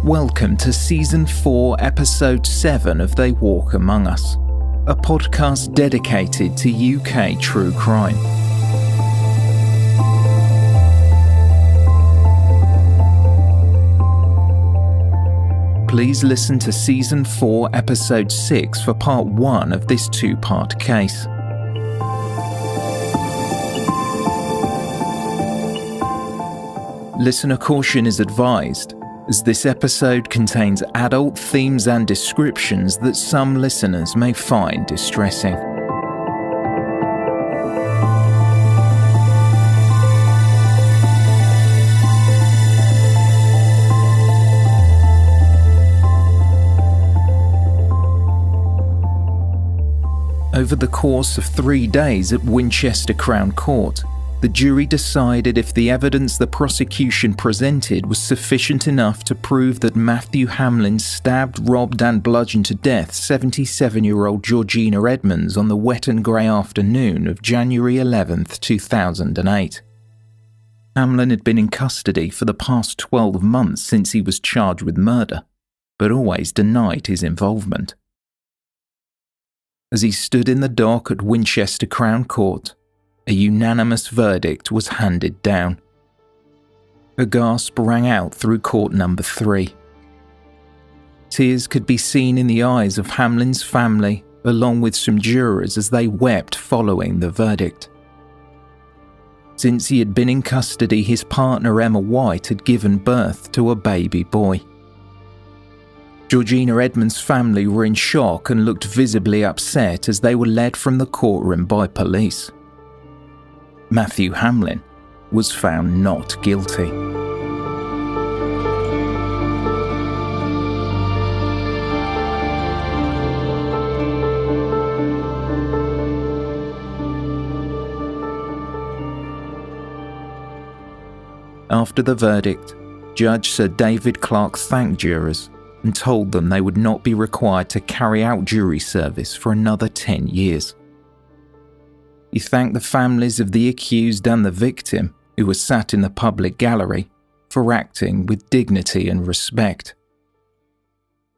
Welcome to Season 4, Episode 7 of They Walk Among Us, a podcast dedicated to UK true crime. Please listen to Season 4, Episode 6 for Part 1 of this two-part case. Listener caution is advised, as this episode contains adult themes and descriptions that some listeners may find distressing. Over the course of 3 days at Winchester Crown Court, the jury decided if the evidence the prosecution presented was sufficient enough to prove that Matthew Hamlin stabbed, robbed and bludgeoned to death 77-year-old Georgina Edmonds on the wet and grey afternoon of January 11th, 2008. Hamlin had been in custody for the past 12 months since he was charged with murder, but always denied his involvement. As he stood in the dock at Winchester Crown Court, a unanimous verdict was handed down. A gasp rang out through court number 3. Tears could be seen in the eyes of Hamlin's family, along with some jurors as they wept following the verdict. Since he had been in custody, his partner Emma White had given birth to a baby boy. Georgina Edmonds' family were in shock and looked visibly upset as they were led from the courtroom by police. Matthew Hamlin was found not guilty. After the verdict, Judge Sir David Clark thanked jurors and told them they would not be required to carry out jury service for another 10 years. He thanked the families of the accused and the victim, who were sat in the public gallery, for acting with dignity and respect.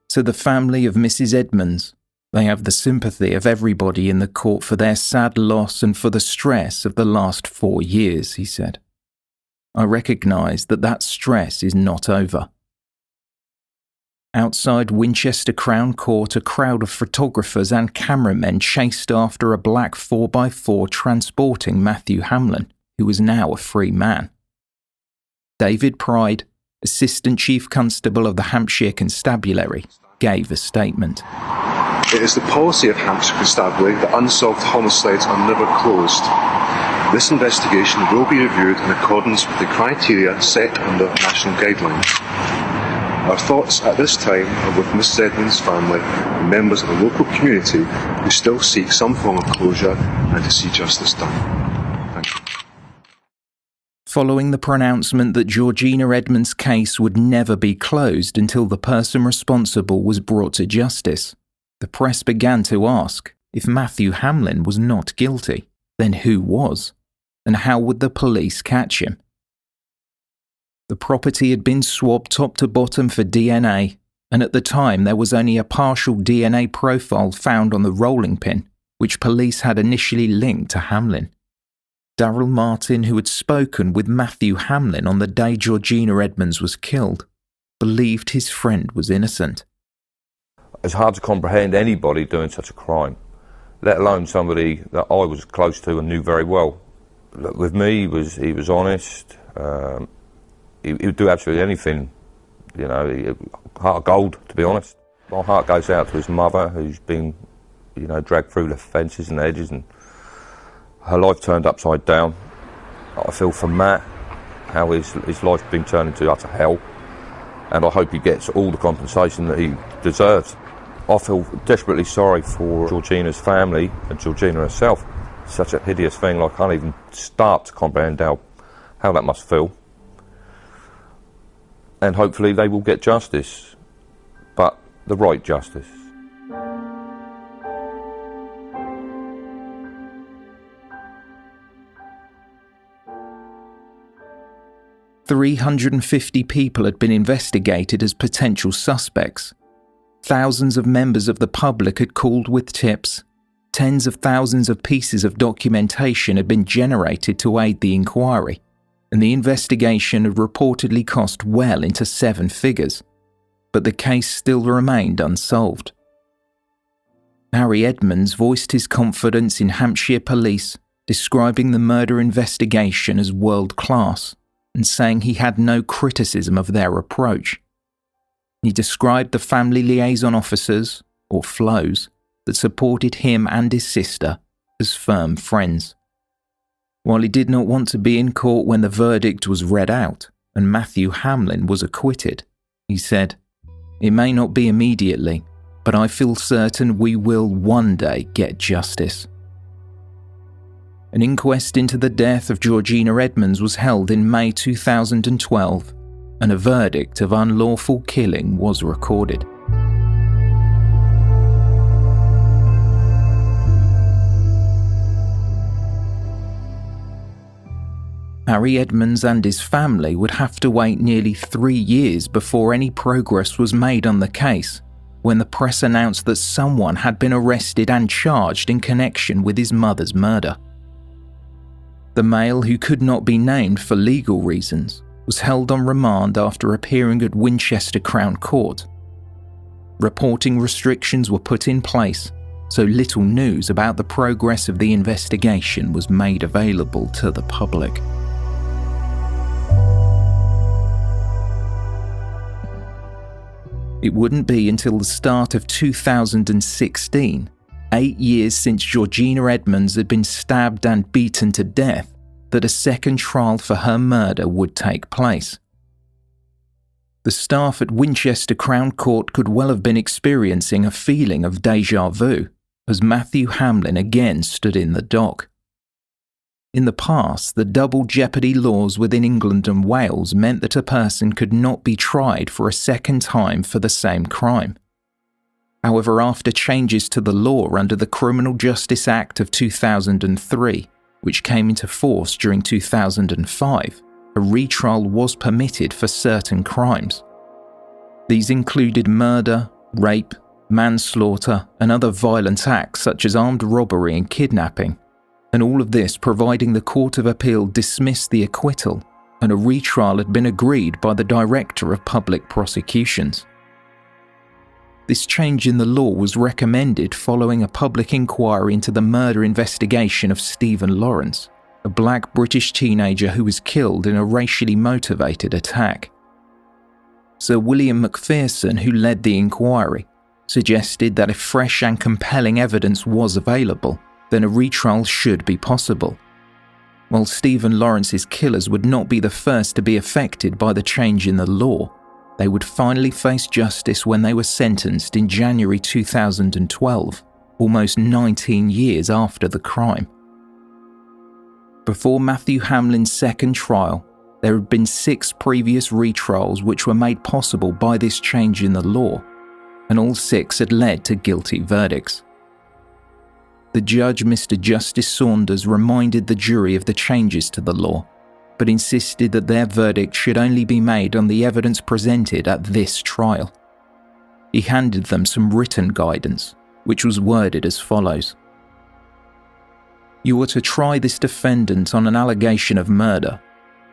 To the family of Mrs. Edmonds, they have the sympathy of everybody in the court for their sad loss and for the stress of the last 4 years, he said. I recognise that stress is not over. Outside Winchester Crown Court, a crowd of photographers and cameramen chased after a black 4x4 transporting Matthew Hamlin, who was now a free man. David Pride, Assistant Chief Constable of the Hampshire Constabulary, gave a statement. It is the policy of Hampshire Constabulary that unsolved homicides are never closed. This investigation will be reviewed in accordance with the criteria set under national guidelines. Our thoughts at this time are with Mrs. Edmonds' family and members of the local community who still seek some form of closure and to see justice done. Thank you. Following the pronouncement that Georgina Edmonds' case would never be closed until the person responsible was brought to justice, the press began to ask if Matthew Hamlin was not guilty, then who was, and how would the police catch him? The property had been swabbed top to bottom for DNA, and at the time there was only a partial DNA profile found on the rolling pin, which police had initially linked to Hamlin. Daryl Martin, who had spoken with Matthew Hamlin on the day Georgina Edmonds was killed, believed his friend was innocent. It's hard to comprehend anybody doing such a crime, let alone somebody that I was close to and knew very well. Look, with me, he was honest. He would do absolutely anything, heart of gold, to be honest. My heart goes out to his mother, who's been, dragged through the fences and edges, and her life turned upside down. I feel for Matt, how his life's been turned into utter hell, and I hope he gets all the compensation that he deserves. I feel desperately sorry for Georgina's family and Georgina herself. Such a hideous thing, I can't even start to comprehend how that must feel. And hopefully they will get justice, but the right justice. 350 people had been investigated as potential suspects. Thousands of members of the public had called with tips. Tens of thousands of pieces of documentation had been generated to aid the inquiry, and the investigation had reportedly cost well into 7 figures. But the case still remained unsolved. Harry Edmonds voiced his confidence in Hampshire police, describing the murder investigation as world-class and saying he had no criticism of their approach. He described the family liaison officers, or FLOs, that supported him and his sister as firm friends. While he did not want to be in court when the verdict was read out and Matthew Hamlin was acquitted, he said, "It may not be immediately, but I feel certain we will one day get justice." An inquest into the death of Georgina Edmonds was held in May 2012, and a verdict of unlawful killing was recorded. Harry Edmonds and his family would have to wait nearly 3 years before any progress was made on the case, when the press announced that someone had been arrested and charged in connection with his mother's murder. The male, who could not be named for legal reasons, was held on remand after appearing at Winchester Crown Court. Reporting restrictions were put in place, so little news about the progress of the investigation was made available to the public. It wouldn't be until the start of 2016, 8 years since Georgina Edmonds had been stabbed and beaten to death, that a second trial for her murder would take place. The staff at Winchester Crown Court could well have been experiencing a feeling of déjà vu, as Matthew Hamlin again stood in the dock. In the past, the double jeopardy laws within England and Wales meant that a person could not be tried for a second time for the same crime. However, after changes to the law under the Criminal Justice Act of 2003, which came into force during 2005, a retrial was permitted for certain crimes. These included murder, rape, manslaughter, and other violent acts such as armed robbery and kidnapping, and all of this providing the Court of Appeal dismissed the acquittal, and a retrial had been agreed by the Director of Public Prosecutions. This change in the law was recommended following a public inquiry into the murder investigation of Stephen Lawrence, a black British teenager who was killed in a racially motivated attack. Sir William Macpherson, who led the inquiry, suggested that if fresh and compelling evidence was available, then a retrial should be possible. While Stephen Lawrence's killers would not be the first to be affected by the change in the law, they would finally face justice when they were sentenced in January 2012, almost 19 years after the crime. Before Matthew Hamlin's second trial, there had been 6 previous retrials which were made possible by this change in the law, and all 6 had led to guilty verdicts. The judge, Mr. Justice Saunders, reminded the jury of the changes to the law, but insisted that their verdict should only be made on the evidence presented at this trial. He handed them some written guidance, which was worded as follows: "You are to try this defendant on an allegation of murder.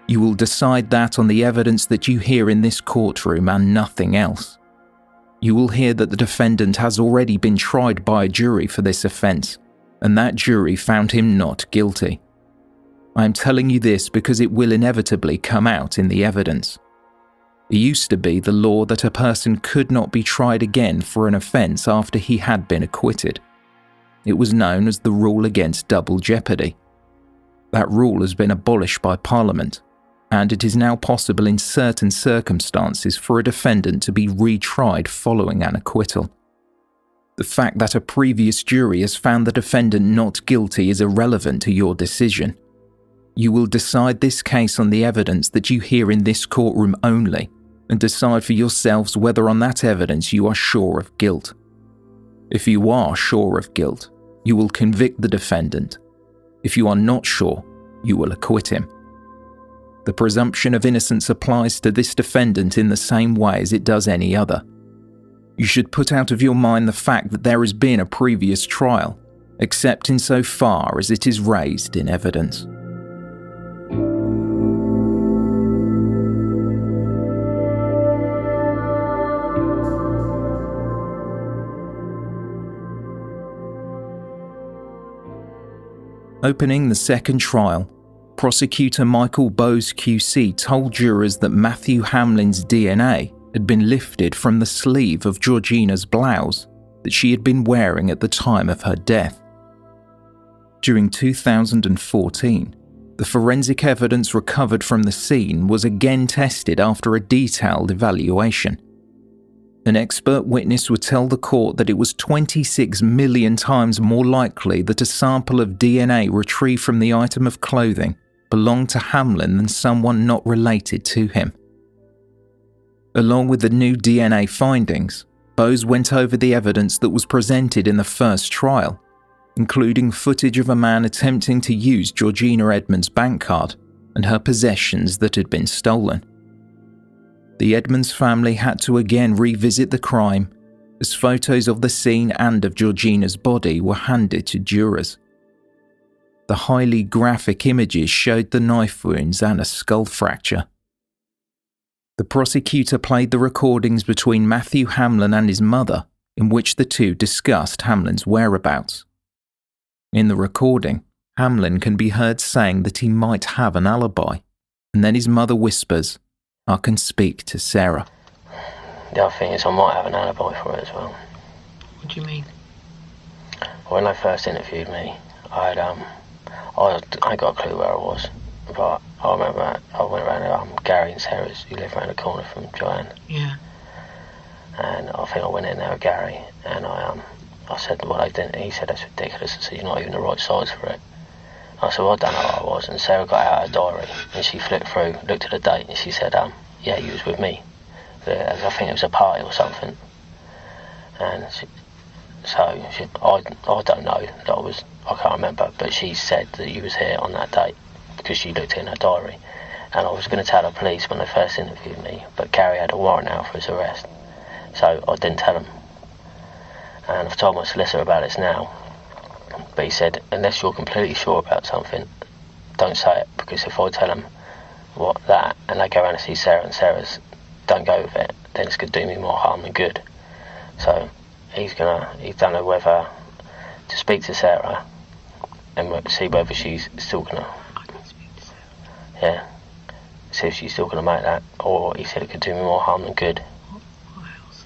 You will decide that on the evidence that you hear in this courtroom and nothing else. You will hear that the defendant has already been tried by a jury for this offence, and that jury found him not guilty. I am telling you this because it will inevitably come out in the evidence. It used to be the law that a person could not be tried again for an offence after he had been acquitted. It was known as the rule against double jeopardy. That rule has been abolished by Parliament, and it is now possible in certain circumstances for a defendant to be retried following an acquittal. The fact that a previous jury has found the defendant not guilty is irrelevant to your decision. You will decide this case on the evidence that you hear in this courtroom only, and decide for yourselves whether on that evidence you are sure of guilt. If you are sure of guilt, you will convict the defendant. If you are not sure, you will acquit him." The presumption of innocence applies to this defendant in the same way as it does any other. You should put out of your mind the fact that there has been a previous trial, except insofar as it is raised in evidence. Opening the second trial, prosecutor Michael Bowes QC told jurors that Matthew Hamlin's DNA had been lifted from the sleeve of Georgina's blouse that she had been wearing at the time of her death. During 2014, the forensic evidence recovered from the scene was again tested after a detailed evaluation. An expert witness would tell the court that it was 26 million times more likely that a sample of DNA retrieved from the item of clothing belonged to Hamlin than someone not related to him. Along with the new DNA findings, Bowes went over the evidence that was presented in the first trial, including footage of a man attempting to use Georgina Edmonds' bank card and her possessions that had been stolen. The Edmonds family had to again revisit the crime, as photos of the scene and of Georgina's body were handed to jurors. The highly graphic images showed the knife wounds and a skull fracture. The prosecutor played the recordings between Matthew Hamlin and his mother, in which the two discussed Hamlin's whereabouts. In the recording, Hamlin can be heard saying that he might have an alibi, and then his mother whispers, "I can speak to Sarah." The other thing is I might have an alibi for it as well. What do you mean? When they first interviewed me, I ain't got a clue where I was, but I remember I went around Gary and Sarah's, who live around the corner from Joanne. Yeah. And I think I went in there with Gary, and I said, well, I didn't. He said, that's ridiculous. I said, you're not even the right size for it. I said, well, I don't know what I was. And Sarah got out her diary, and she flipped through, looked at the date, and she said, yeah, you was with me. I think it was a party or something. And I don't know that I can't remember, but she said that you was here on that date because she looked in her diary. And I was going to tell the police when they first interviewed me, but Gary had a warrant out for his arrest, so I didn't tell him. And I've told my solicitor about this now, but he said, unless you're completely sure about something, don't say it, because if I tell them that, and they go around and see Sarah and Sarah's don't go with it, then it's going to do me more harm than good. So he don't know whether to speak to Sarah and see whether she's still going to, yeah, see if she's still going to make that, or he said it could do me more harm than good. What else?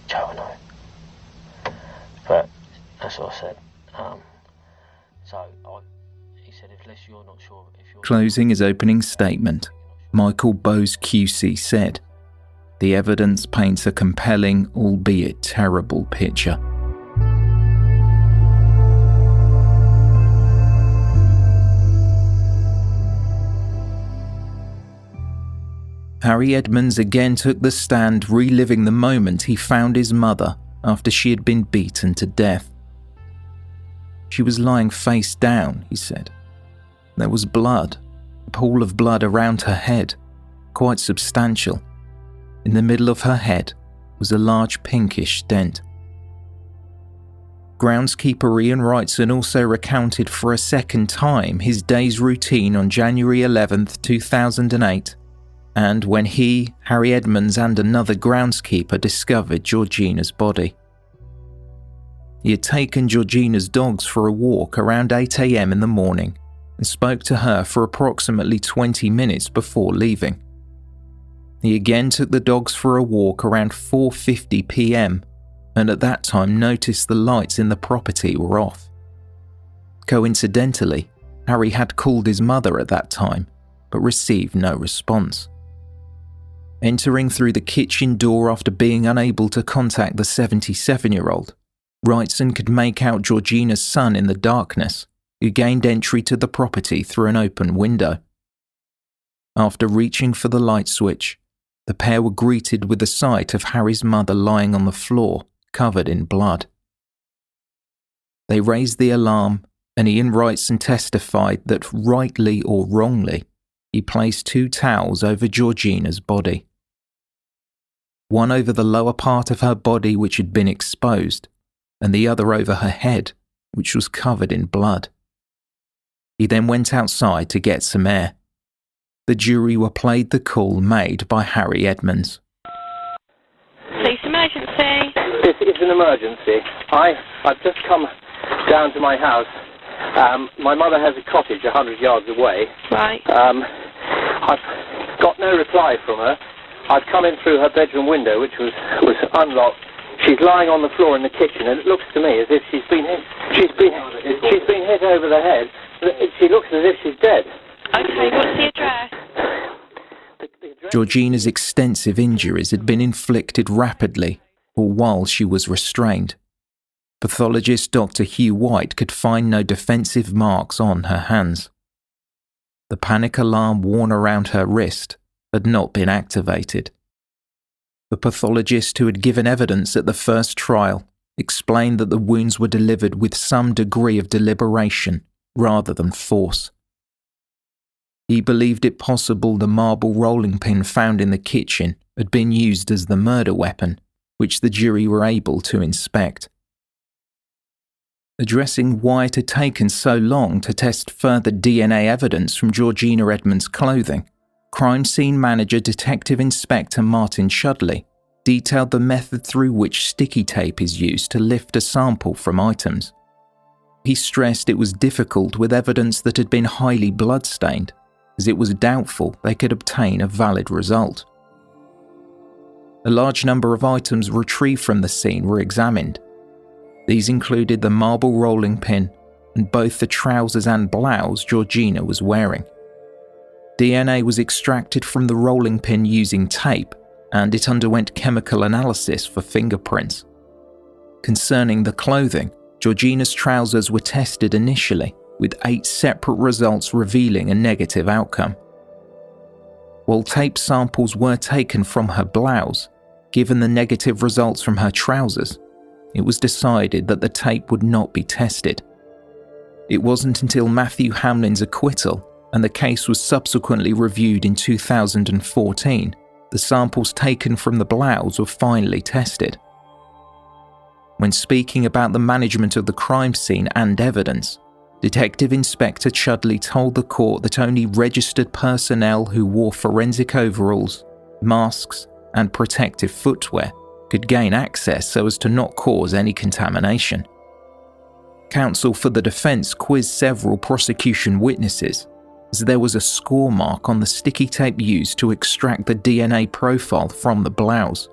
Joe, I know. But that's what I said. He said, unless you're not sure, Closing his opening statement, Michael Bowes QC said, "The evidence paints a compelling, albeit terrible, picture." Harry Edmonds again took the stand, reliving the moment he found his mother after she had been beaten to death. She was lying face down, he said. There was blood, a pool of blood around her head, quite substantial. In the middle of her head was a large pinkish dent. Groundskeeper Ian Wrightson also recounted for a second time his day's routine on January 11th, 2008, and when he, Harry Edmonds, and another groundskeeper discovered Georgina's body. He had taken Georgina's dogs for a walk around 8 a.m. in the morning and spoke to her for approximately 20 minutes before leaving. He again took the dogs for a walk around 4:50 p.m. and at that time noticed the lights in the property were off. Coincidentally, Harry had called his mother at that time, but received no response. Entering through the kitchen door after being unable to contact the 77-year-old, Wrightson could make out Georgina's son in the darkness, who gained entry to the property through an open window. After reaching for the light switch, the pair were greeted with the sight of Harry's mother lying on the floor, covered in blood. They raised the alarm, and Ian writes and testified that, rightly or wrongly, he placed 2 towels over Georgina's body. One over the lower part of her body which had been exposed, and the other over her head, which was covered in blood. He then went outside to get some air. The jury were played the call made by Harry Edmonds. Police emergency. This is an emergency. I've just come down to my house. My mother has a cottage 100 yards away. Right. I've got no reply from her. I've come in through her bedroom window, which was unlocked. She's lying on the floor in the kitchen, and it looks to me as if she's been hit. She's been hit over the head. She looks as if she's dead. Okay, what's the address? Georgina's extensive injuries had been inflicted rapidly or while she was restrained. Pathologist Dr. Hugh White could find no defensive marks on her hands. The panic alarm worn around her wrist had not been activated. The pathologist who had given evidence at the first trial explained that the wounds were delivered with some degree of deliberation rather than force. He believed it possible the marble rolling pin found in the kitchen had been used as the murder weapon, which the jury were able to inspect. Addressing why it had taken so long to test further DNA evidence from Georgina Edmonds' clothing, crime scene manager Detective Inspector Martin Chudley detailed the method through which sticky tape is used to lift a sample from items. He stressed it was difficult with evidence that had been highly blood-stained, as it was doubtful they could obtain a valid result. A large number of items retrieved from the scene were examined. These included the marble rolling pin and both the trousers and blouse Georgina was wearing. DNA was extracted from the rolling pin using tape, and it underwent chemical analysis for fingerprints. Concerning the clothing, Georgina's trousers were tested initially, with 8 separate results revealing a negative outcome. While tape samples were taken from her blouse, given the negative results from her trousers, it was decided that the tape would not be tested. It wasn't until Matthew Hamlin's acquittal, and the case was subsequently reviewed in 2014, the samples taken from the blouse were finally tested. When speaking about the management of the crime scene and evidence, Detective Inspector Chudley told the court that only registered personnel who wore forensic overalls, masks, and protective footwear could gain access so as to not cause any contamination. Counsel for the defense quizzed several prosecution witnesses, as there was a score mark on the sticky tape used to extract the DNA profile from the blouse.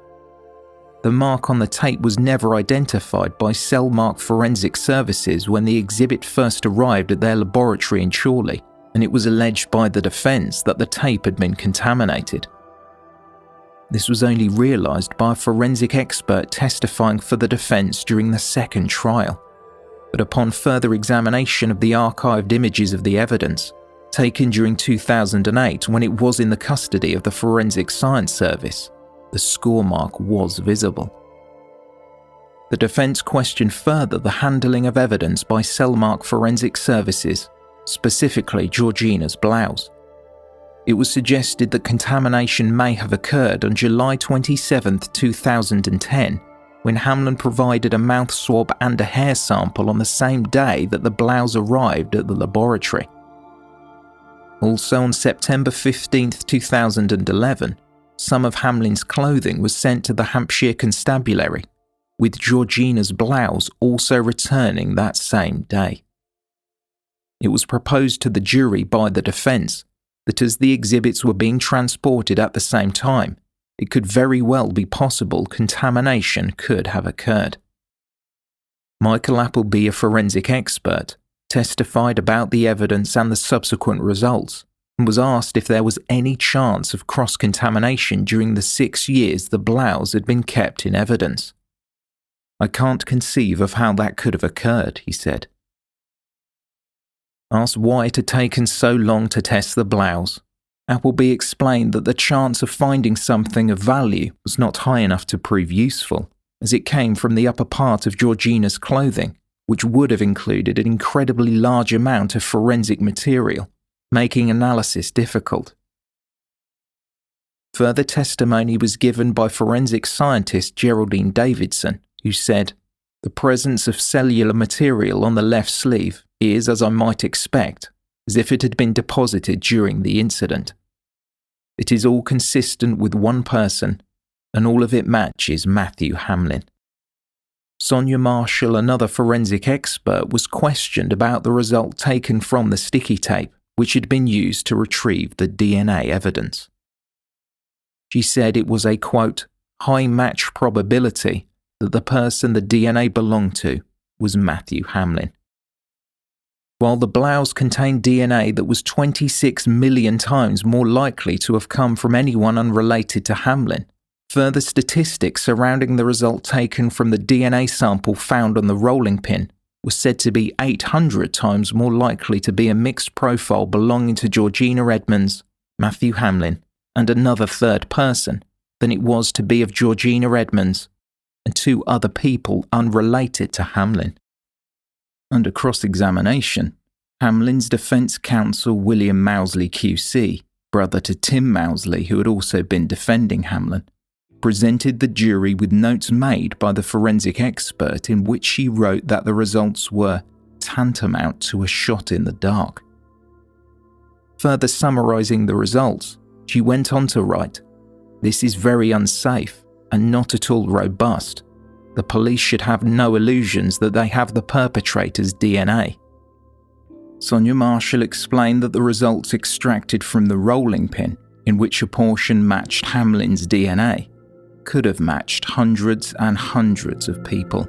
The mark on the tape was never identified by Cellmark Forensic Services when the exhibit first arrived at their laboratory in Chorley, and it was alleged by the defense that the tape had been contaminated. This was only realized by a forensic expert testifying for the defense during the second trial, but upon further examination of the archived images of the evidence, taken during 2008 when it was in the custody of the Forensic Science Service, the score mark was visible. The defense questioned further the handling of evidence by Cellmark Forensic Services, specifically Georgina's blouse. It was suggested that contamination may have occurred on July 27, 2010, when Hamlin provided a mouth swab and a hair sample on the same day that the blouse arrived at the laboratory. Also on September 15, 2011, some of Hamlin's clothing was sent to the Hampshire Constabulary, with Georgina's blouse also returning that same day. It was proposed to the jury by the defence that as the exhibits were being transported at the same time, it could very well be possible contamination could have occurred. Michael Appleby, a forensic expert, testified about the evidence and the subsequent results, and was asked if there was any chance of cross-contamination during the 6 years the blouse had been kept in evidence. "I can't conceive of how that could have occurred," he said. Asked why it had taken so long to test the blouse, Appleby explained that the chance of finding something of value was not high enough to prove useful, as it came from the upper part of Georgina's clothing, which would have included an incredibly large amount of forensic material, making analysis difficult. Further testimony was given by forensic scientist Geraldine Davidson, who said, "The presence of cellular material on the left sleeve is, as I might expect, as if it had been deposited during the incident. It is all consistent with one person, and all of it matches Matthew Hamlin." Sonia Marshall, another forensic expert, was questioned about the result taken from the sticky tape, which had been used to retrieve the DNA evidence. She said it was a, quote, high match probability that the person the DNA belonged to was Matthew Hamlin. While the blouse contained DNA that was 26 million times more likely to have come from anyone unrelated to Hamlin, further statistics surrounding the result taken from the DNA sample found on the rolling pin was said to be 800 times more likely to be a mixed profile belonging to Georgina Edmonds, Matthew Hamlin, and another third person than it was to be of Georgina Edmonds and two other people unrelated to Hamlin. Under cross-examination, Hamlin's defence counsel William Mousley QC, brother to Tim Mousley who had also been defending Hamlin, presented the jury with notes made by the forensic expert in which she wrote that the results were tantamount to a shot in the dark. Further summarising the results, she went on to write, "This is very unsafe and not at all robust. The police should have no illusions that they have the perpetrator's DNA." Sonia Marshall explained that the results extracted from the rolling pin, in which a portion matched Hamlin's DNA, could have matched hundreds and hundreds of people.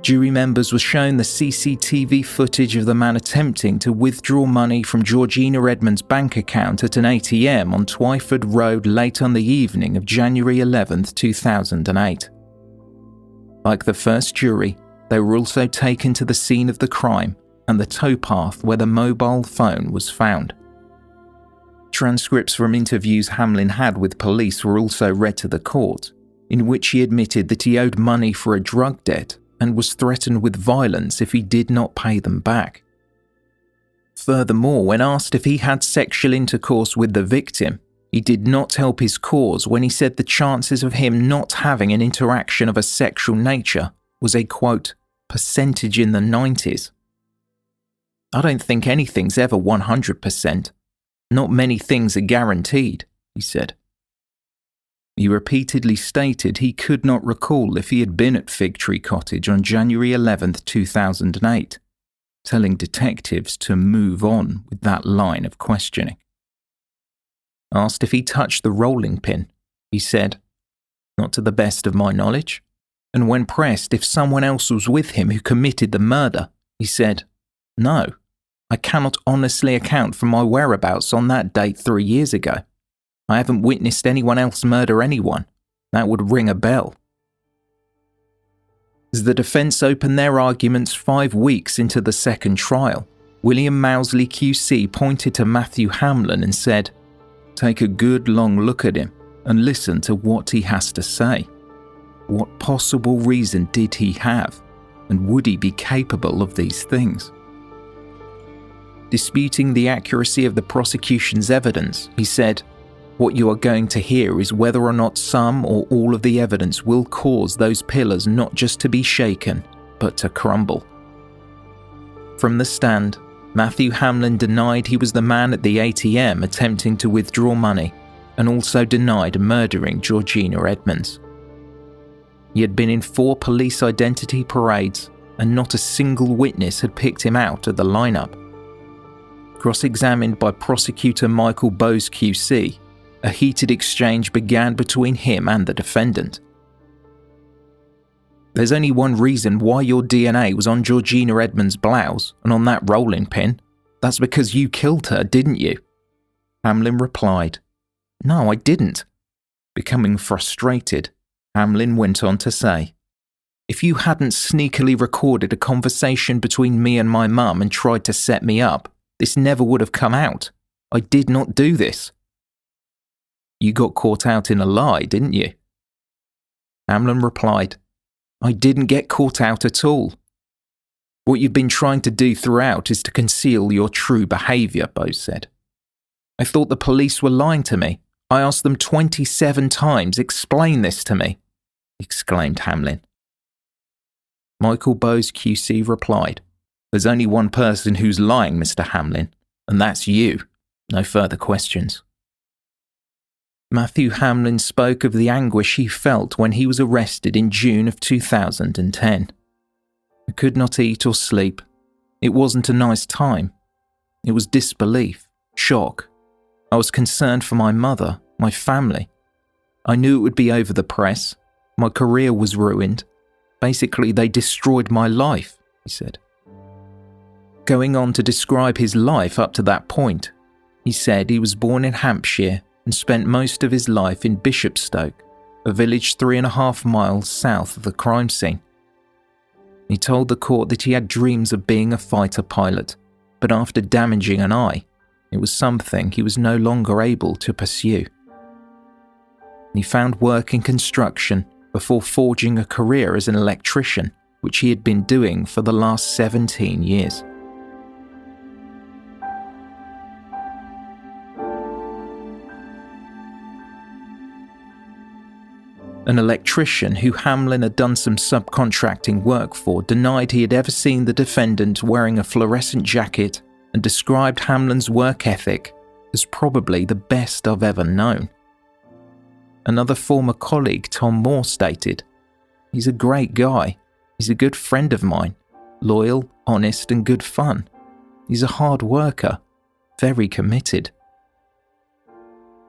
Jury members were shown the CCTV footage of the man attempting to withdraw money from Georgina Edmonds' bank account at an ATM on Twyford Road late on the evening of January 11, 2008. Like the first jury, they were also taken to the scene of the crime and the towpath where the mobile phone was found. Transcripts from interviews Hamlin had with police were also read to the court, in which he admitted that he owed money for a drug debt and was threatened with violence if he did not pay them back. Furthermore, when asked if he had sexual intercourse with the victim, he did not help his cause when he said the chances of him not having an interaction of a sexual nature was a, quote, percentage in the 90s. "I don't think anything's ever 100%. Not many things are guaranteed," he said. He repeatedly stated he could not recall if he had been at Fig Tree Cottage on January 11, 2008, telling detectives to move on with that line of questioning. Asked if he touched the rolling pin, he said, "Not to the best of my knowledge." And when pressed if someone else was with him who committed the murder, he said, "No, I cannot honestly account for my whereabouts on that date 3 years ago. I haven't witnessed anyone else murder anyone. That would ring a bell." As the defence opened their arguments 5 weeks into the second trial, William Mousley QC pointed to Matthew Hamlin and said, "Take a good long look at him and listen to what he has to say. What possible reason did he have, and would he be capable of these things?" Disputing the accuracy of the prosecution's evidence, he said, "What you are going to hear is whether or not some or all of the evidence will cause those pillars not just to be shaken, but to crumble." From the stand, Matthew Hamlin denied he was the man at the ATM attempting to withdraw money, and also denied murdering Georgina Edmonds. He had been in 4 police identity parades, and not a single witness had picked him out of the lineup. Cross-examined by prosecutor Michael Bowes QC, a heated exchange began between him and the defendant. "There's only one reason why your DNA was on Georgina Edmonds' blouse and on that rolling pin. That's because you killed her, didn't you?" Hamlin replied, "No, I didn't." Becoming frustrated, Hamlin went on to say, "If you hadn't sneakily recorded a conversation between me and my mum and tried to set me up, this never would have come out. I did not do this." "You got caught out in a lie, didn't you?" Hamlin replied, "I didn't get caught out at all. What you've been trying to do throughout is to conceal your true behaviour," Bose said. "I thought the police were lying to me. I asked them 27 times, explain this to me," exclaimed Hamlin. Michael Bose QC replied, "There's only one person who's lying, Mr. Hamlin, and that's you. No further questions." Matthew Hamlin spoke of the anguish he felt when he was arrested in June of 2010. "I could not eat or sleep. It wasn't a nice time. It was disbelief, shock. I was concerned for my mother, my family. I knew it would be over the press. My career was ruined. Basically, they destroyed my life," he said. Going on to describe his life up to that point, he said he was born in Hampshire and spent most of his life in Bishopstoke, a village 3.5 miles south of the crime scene. He told the court that he had dreams of being a fighter pilot, but after damaging an eye, it was something he was no longer able to pursue. He found work in construction before forging a career as an electrician, which he had been doing for the last 17 years. An electrician who Hamlin had done some subcontracting work for denied he had ever seen the defendant wearing a fluorescent jacket and described Hamlin's work ethic as probably the best I've ever known. Another former colleague, Tom Moore, stated, "He's a great guy. He's a good friend of mine, loyal, honest and good fun. He's a hard worker, very committed."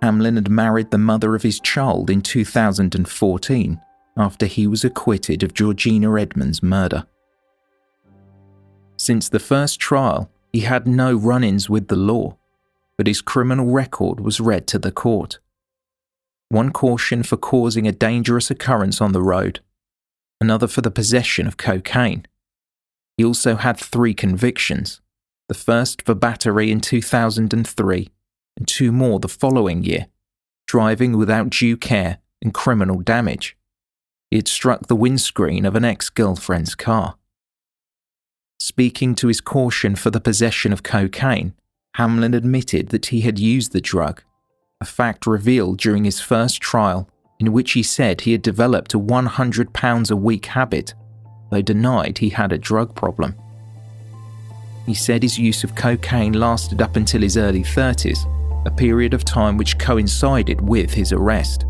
Hamlin had married the mother of his child in 2014 after he was acquitted of Georgina Edmonds' murder. Since the first trial, he had no run-ins with the law, but his criminal record was read to the court. One caution for causing a dangerous occurrence on the road, another for the possession of cocaine. He also had 3 convictions, the first for battery in 2003 and 2 more the following year, driving without due care and criminal damage. He had struck the windscreen of an ex-girlfriend's car. Speaking to his caution for the possession of cocaine, Hamlin admitted that he had used the drug, a fact revealed during his first trial in which he said he had developed a 100 pounds a week habit, though denied he had a drug problem. He said his use of cocaine lasted up until his early 30s, a period of time which coincided with his arrest.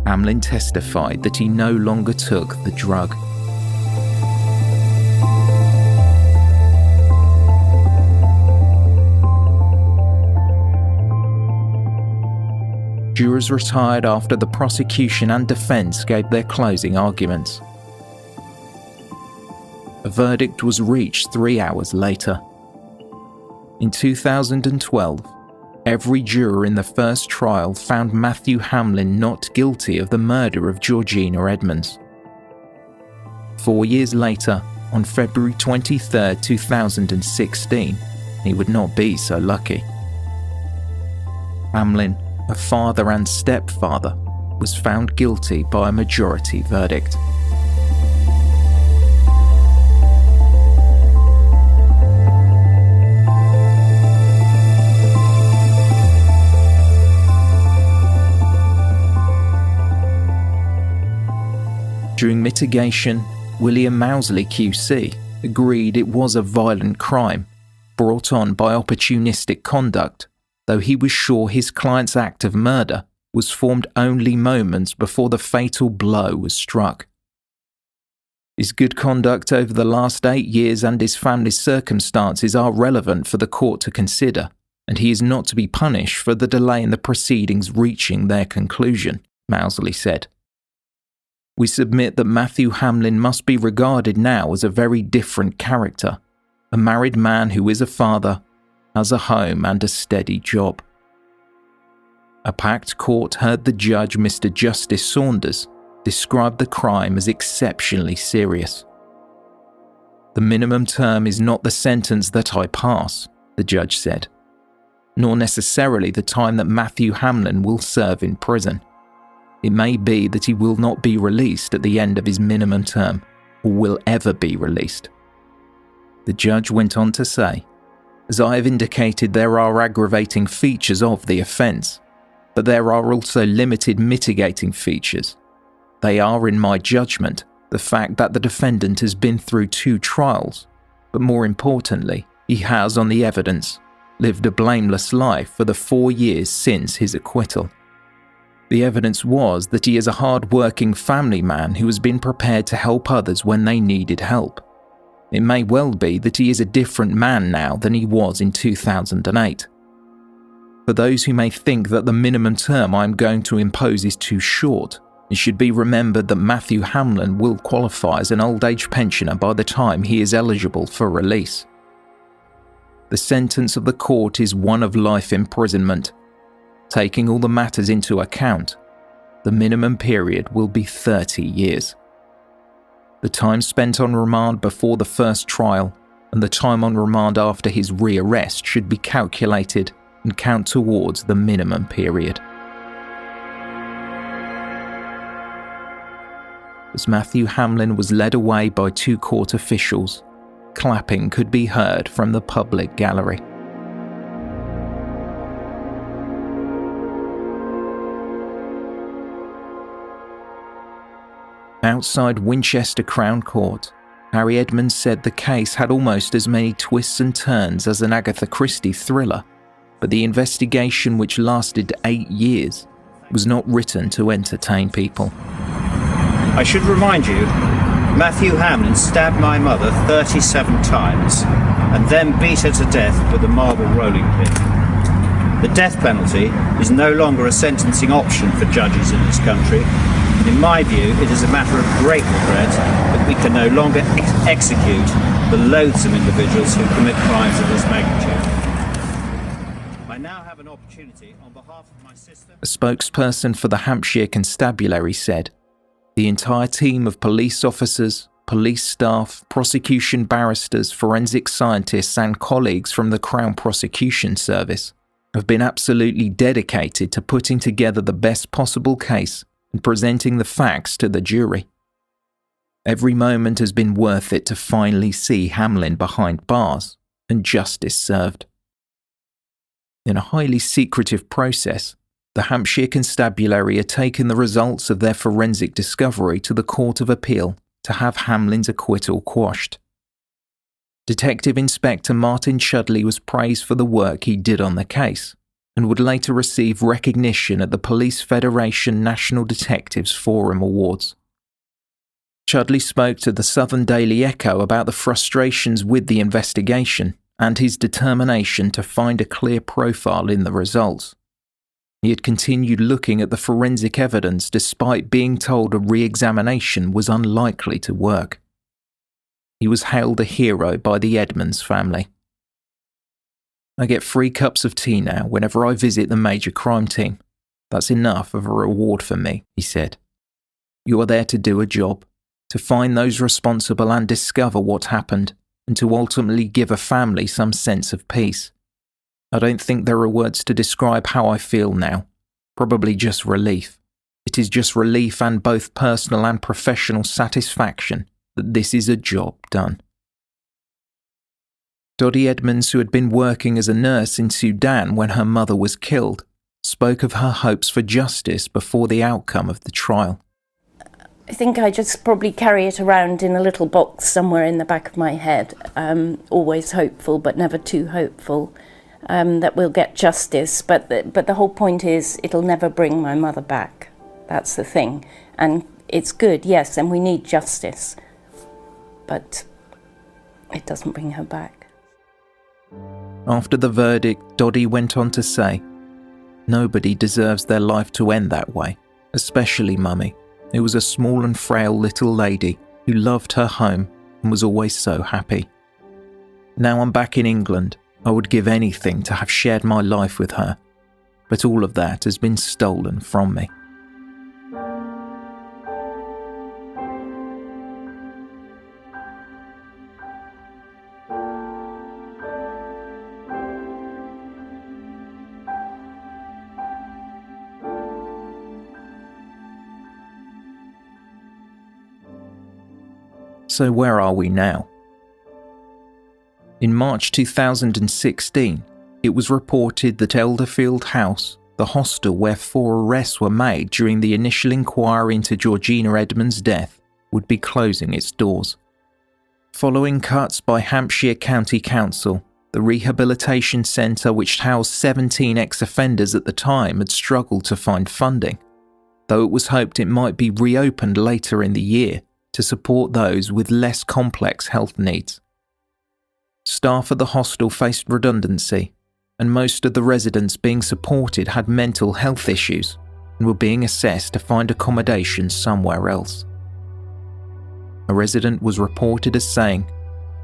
Hamlin testified that he no longer took the drug. Jurors retired after the prosecution and defense gave their closing arguments. A verdict was reached 3 hours later. In 2012, every juror in the first trial found Matthew Hamlin not guilty of the murder of Georgina Edmonds. 4 years later, on February 23, 2016, he would not be so lucky. Hamlin, a father and stepfather, was found guilty by a majority verdict. During mitigation, William Mousley QC agreed it was a violent crime brought on by opportunistic conduct, though he was sure his client's act of murder was formed only moments before the fatal blow was struck. His good conduct over the last 8 years and his family's circumstances are relevant for the court to consider, and he is not to be punished for the delay in the proceedings reaching their conclusion, Mousley said. We submit that Matthew Hamlin must be regarded now as a very different character, a married man who is a father, has a home and a steady job. A packed court heard the judge, Mr. Justice Saunders, describe the crime as exceptionally serious. "The minimum term is not the sentence that I pass," the judge said. nor necessarily the time that Matthew Hamlin will serve in prison. It may be that he will not be released at the end of his minimum term, or will ever be released. The judge went on to say, "As I have indicated, there are aggravating features of the offence, but there are also limited mitigating features. They are, in my judgment, the fact that the defendant has been through 2 trials, but more importantly, he has, on the evidence, lived a blameless life for the 4 years since his acquittal. The evidence was that he is a hard-working family man who has been prepared to help others when they needed help. It may well be that he is a different man now than he was in 2008. For those who may think that the minimum term I am going to impose is too short, it should be remembered that Matthew Hamlin will qualify as an old age pensioner by the time he is eligible for release. The sentence of the court is one of life imprisonment. Taking all the matters into account, the minimum period will be 30 years. The time spent on remand before the first trial and the time on remand after his rearrest should be calculated and count towards the minimum period." As Matthew Hamlin was led away by 2 court officials, clapping could be heard from the public gallery. Outside Winchester Crown Court, Harry Edmonds said the case had almost as many twists and turns as an Agatha Christie thriller, but the investigation, which lasted 8 years, was not written to entertain people. "I should remind you, Matthew Hamlin stabbed my mother 37 times and then beat her to death with a marble rolling pin. The death penalty is no longer a sentencing option for judges in this country. In my view, it is a matter of great regret that we can no longer execute the loathsome individuals who commit crimes of this magnitude. I now have an opportunity on behalf of my sister..." A spokesperson for the Hampshire Constabulary said, "The entire team of police officers, police staff, prosecution barristers, forensic scientists and colleagues from the Crown Prosecution Service have been absolutely dedicated to putting together the best possible case and presenting the facts to the jury. Every moment has been worth it to finally see Hamlin behind bars and justice served." In a highly secretive process, the Hampshire Constabulary had taken the results of their forensic discovery to the Court of Appeal to have Hamlin's acquittal quashed. Detective Inspector Martin Chudley was praised for the work he did on the case, and would later receive recognition at the Police Federation National Detectives Forum Awards. Chudley spoke to the Southern Daily Echo about the frustrations with the investigation and his determination to find a clear profile in the results. He had continued looking at the forensic evidence despite being told a re-examination was unlikely to work. He was hailed a hero by the Edmonds family. "I get 3 cups of tea now whenever I visit the major crime team. That's enough of a reward for me," he said. "You are there to do a job, to find those responsible and discover what happened, and to ultimately give a family some sense of peace. I don't think there are words to describe how I feel now. Probably just relief. It is just relief and both personal and professional satisfaction that this is a job done." Dottie Edmonds, who had been working as a nurse in Sudan when her mother was killed, spoke of her hopes for justice before the outcome of the trial. "I think I just probably carry it around in a little box somewhere in the back of my head, always hopeful but never too hopeful, that we'll get justice, but the whole point is it'll never bring my mother back. That's the thing. And it's good, yes, and we need justice, but it doesn't bring her back." After the verdict, Dottie went on to say, "Nobody deserves their life to end that way, especially Mummy, who was a small and frail little lady who loved her home and was always so happy. Now I'm back in England. I would give anything to have shared my life with her, but all of that has been stolen from me." So where are we now? In March 2016, it was reported that Elderfield House, the hostel where 4 arrests were made during the initial inquiry into Georgina Edmonds' death, would be closing its doors. Following cuts by Hampshire County Council, the rehabilitation centre, which housed 17 ex-offenders at the time, had struggled to find funding, though it was hoped it might be reopened later in the year to support those with less complex health needs. Staff at the hostel faced redundancy, and most of the residents being supported had mental health issues and were being assessed to find accommodation somewhere else. A resident was reported as saying,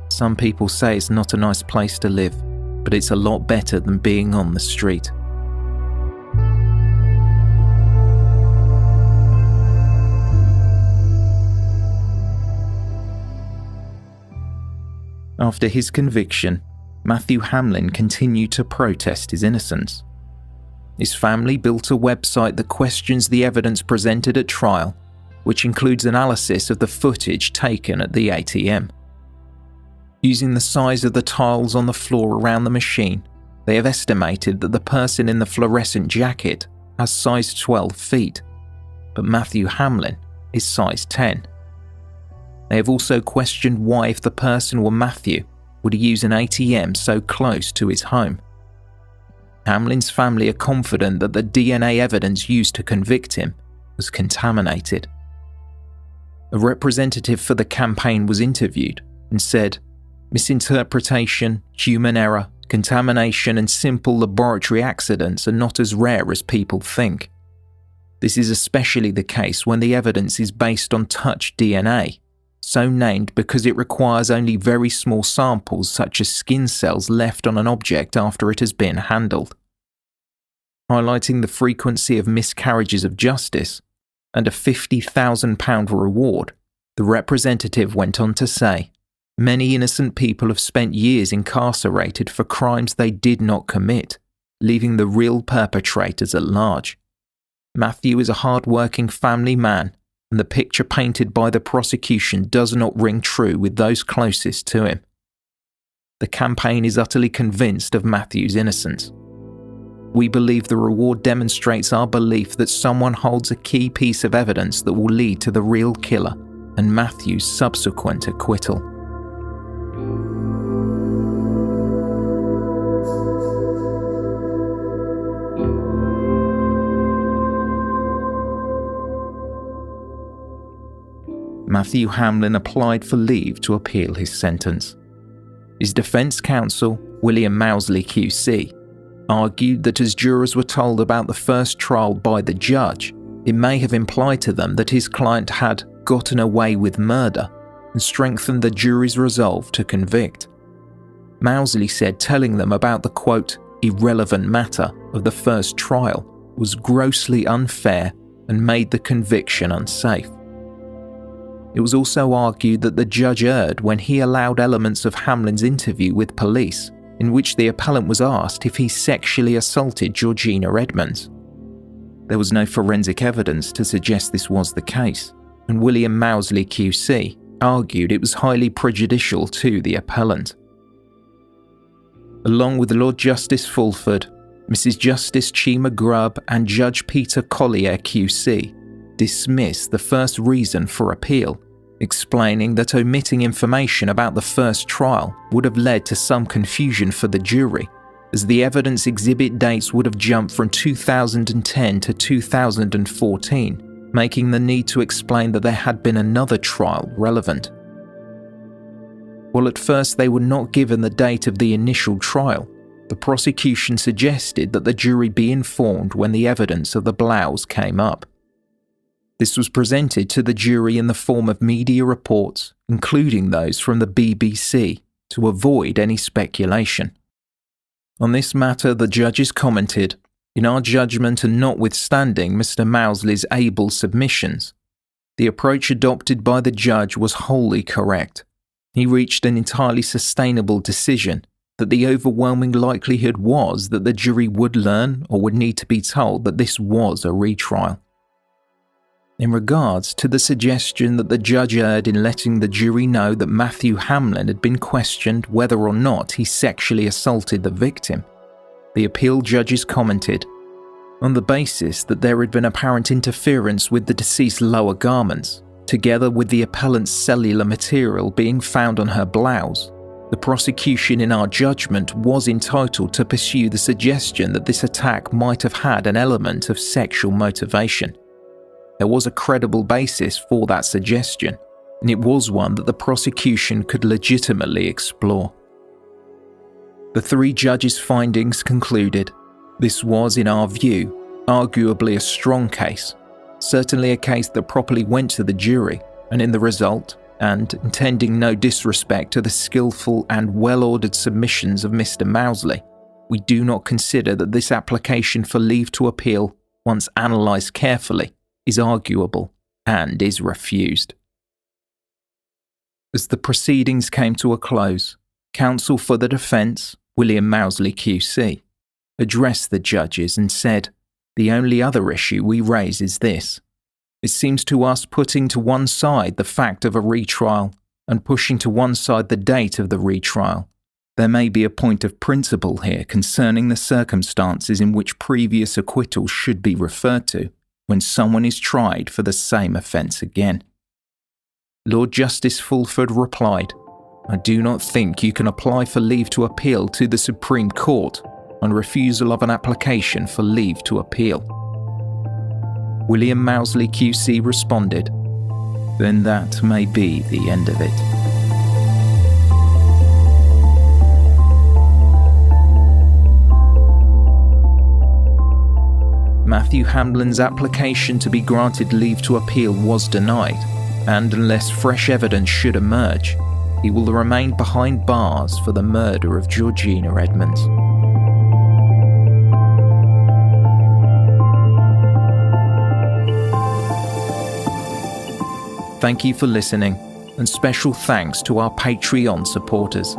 "Some people say it's not a nice place to live, but it's a lot better than being on the street." After his conviction, Matthew Hamlin continued to protest his innocence. His family built a website that questions the evidence presented at trial, which includes analysis of the footage taken at the ATM. Using the size of the tiles on the floor around the machine, they have estimated that the person in the fluorescent jacket has size 12 feet, but Matthew Hamlin is size 10. They have also questioned why, if the person were Matthew, would he use an ATM so close to his home. Hamlin's family are confident that the DNA evidence used to convict him was contaminated. A representative for the campaign was interviewed and said, "Misinterpretation, human error, contamination and simple laboratory accidents are not as rare as people think. This is especially the case when the evidence is based on touch DNA, so named because it requires only very small samples such as skin cells left on an object after it has been handled." Highlighting the frequency of miscarriages of justice and a £50,000 reward, the representative went on to say, "Many innocent people have spent years incarcerated for crimes they did not commit, leaving the real perpetrators at large. Matthew is a hard-working family man, and the picture painted by the prosecution does not ring true with those closest to him. The campaign is utterly convinced of Matthew's innocence. We believe the reward demonstrates our belief that someone holds a key piece of evidence that will lead to the real killer and Matthew's subsequent acquittal." Matthew Hamlin applied for leave to appeal his sentence. His defence counsel, William Mousley QC, argued that as jurors were told about the first trial by the judge, it may have implied to them that his client had gotten away with murder and strengthened the jury's resolve to convict. Mousley said telling them about the, quote, "irrelevant matter" of the first trial was grossly unfair and made the conviction unsafe. It was also argued that the judge erred when he allowed elements of Hamlin's interview with police, in which the appellant was asked if he sexually assaulted Georgina Edmonds. There was no forensic evidence to suggest this was the case, and William Mousley QC argued it was highly prejudicial to the appellant. Along with Lord Justice Fulford, Mrs. Justice Chima Grubb and Judge Peter Collier QC dismissed the first reason for appeal, explaining that omitting information about the first trial would have led to some confusion for the jury, as the evidence exhibit dates would have jumped from 2010 to 2014, making the need to explain that there had been another trial relevant. While at first they were not given the date of the initial trial, the prosecution suggested that the jury be informed when the evidence of the blouse came up. This was presented to the jury in the form of media reports, including those from the BBC, to avoid any speculation. On this matter, the judges commented, "In our judgment and notwithstanding Mr. Mousley's able submissions, the approach adopted by the judge was wholly correct. He reached an entirely sustainable decision that the overwhelming likelihood was that the jury would learn or would need to be told that this was a retrial. In regards to the suggestion that the judge erred in letting the jury know that Matthew Hamlin had been questioned whether or not he sexually assaulted the victim, the appeal judges commented, on the basis that there had been apparent interference with the deceased's lower garments, together with the appellant's cellular material being found on her blouse, the prosecution in our judgment was entitled to pursue the suggestion that this attack might have had an element of sexual motivation. There was a credible basis for that suggestion, and it was one that the prosecution could legitimately explore. The three judges' findings concluded this was, in our view, arguably a strong case, certainly a case that properly went to the jury, and in the result, and intending no disrespect to the skillful and well-ordered submissions of Mr. Mousley, we do not consider that this application for leave to appeal, once analysed carefully, is arguable and is refused. As the proceedings came to a close, counsel for the defence, William Mousley QC, addressed the judges and said, "The only other issue we raise is this. It seems to us putting to one side the fact of a retrial and pushing to one side the date of the retrial. There may be a point of principle here concerning the circumstances in which previous acquittals should be referred to when someone is tried for the same offence again." Lord Justice Fulford replied, "I do not think you can apply for leave to appeal to the Supreme Court on refusal of an application for leave to appeal." William Mousley QC responded, "Then that may be the end of it." Matthew Hamlin's application to be granted leave to appeal was denied, and unless fresh evidence should emerge, he will remain behind bars for the murder of Georgina Edmonds. Thank you for listening, and special thanks to our Patreon supporters.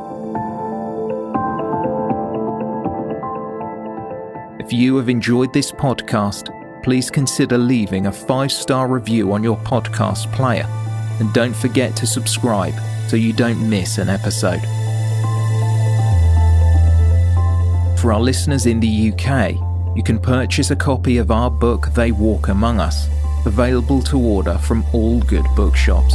If you have enjoyed this podcast, please consider leaving a 5-star review on your podcast player, and don't forget to subscribe so you don't miss an episode. For our listeners in the UK, you can purchase a copy of our book They Walk Among Us, available to order from all good bookshops.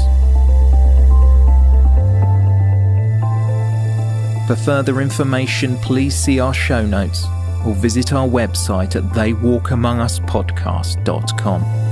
For further information, please see our show notes or visit our website at theywalkamonguspodcast.com.